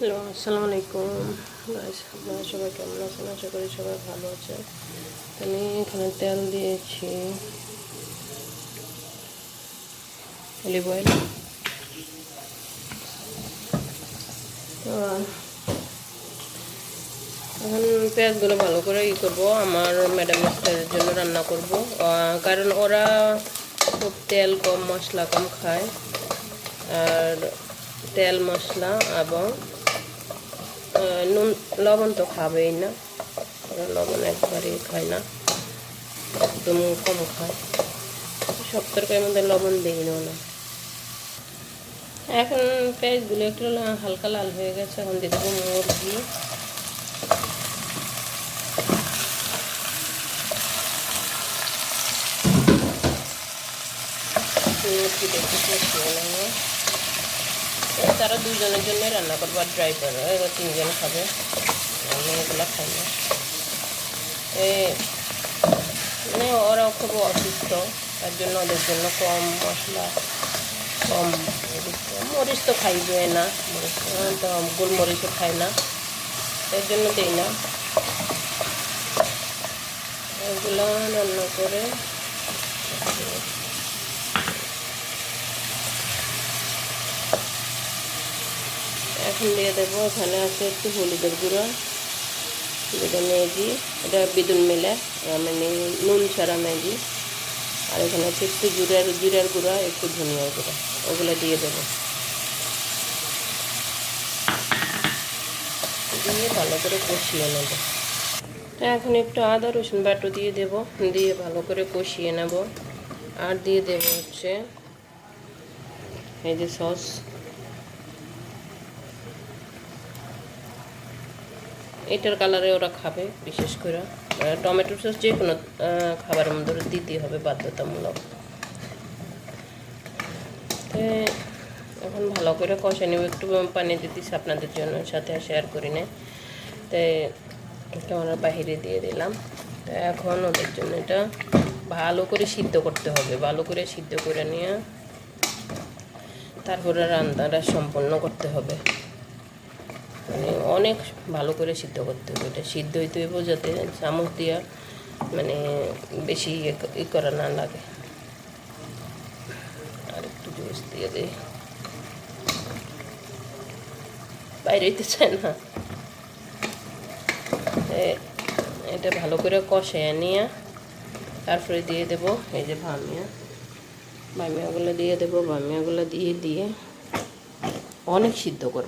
Hello, আসসালামু আলাইকুম guys. আপনারা সবাই কেমন আছেন? আশা করি সবাই ভালো আছেন। আমি এখানে তেল দিয়েছি, অলিভ অয়েল। তো এখন পেঁয়াজগুলো ভালো করে করবো। আমার ম্যাডাম মিস্টারের জন্য রান্না করব, কারণ ওরা খুব তেল কম মশলা কম খায়, আর তেল মশলা এবং নুন লবণ তো খাবেই না। ওরা লবণ একবারেই খায় না, একদম কম খায়। সব তরকারির মধ্যে লবণ দিই না। এখন পেঁয়াজগুলো একটু হালকা লাল হয়ে গেছে। এখন দিয়ে দেবো মুরগি। মুরগিটা একটু কষিয়ে নেবো। তারা দুজনের জন্য রান্না করবো, আর ড্রাইভার এরা তিনজন খাবে, আমি এগুলো খাই না। মানে ওরাও খুব অসুস্থ, তার জন্য ওদের জন্য কম মশলা, কম মরিচ তো খাইবে না, মরিচ তো গোলমরিচও খায় না, এর জন্য দিই না। এগুলো রান্না করে এখন দিয়ে দেবো। এখানে আছে একটু হলুদের গুঁড়ো, যেটা ম্যাগি, এটা বিদুন মেলে, মানে নুন ছাড়া ম্যাগি। আর এখানে আছে একটু জিরার গুঁড়া, একটু ধনিয়ার গুঁড়া, ওগুলো দিয়ে দেবো। দিয়ে ভালো করে কষিয়ে নেব। এখন একটু আদা রসুন বাটো দিয়ে দেব, দিয়ে ভালো করে কষিয়ে নেব। আর দিয়ে দেব হচ্ছে এই যে সস, এটার কালারে ওরা খাবে বিশেষ করে। টমেটো সস যে কোনো খাবারের মধ্যে দিতে হবে বাধ্যতামূলক। এখন ভালো করে কষে নেব। একটু পানি দিতেছি আপনাদের জন্য, সাথে শেয়ার করি না, তাই ক্যামেরার বাহিরে দিয়ে দিলাম। তো এখন ওদের জন্য এটা ভালো করে সিদ্ধ করতে হবে। ভালো করে সিদ্ধ করে নিয়ে তারপরে রান্নাটা সম্পন্ন করতে হবে। মানে অনেক ভালো করে সিদ্ধ করতে হবে। এটা সিদ্ধ হইতে হইব যাতে চামচ দিয়া মানে বেশি ই করা না লাগে। আর একটু জুস দিয়ে দিই, বাইরে হইতে চায় না। এটা ভালো করে কষায় নিয়ে তারপরে দিয়ে দেব এই যে ভামিয়াগুলো দিয়ে দেবো। ভামিয়াগুলো দিয়ে অনেক সিদ্ধ করব।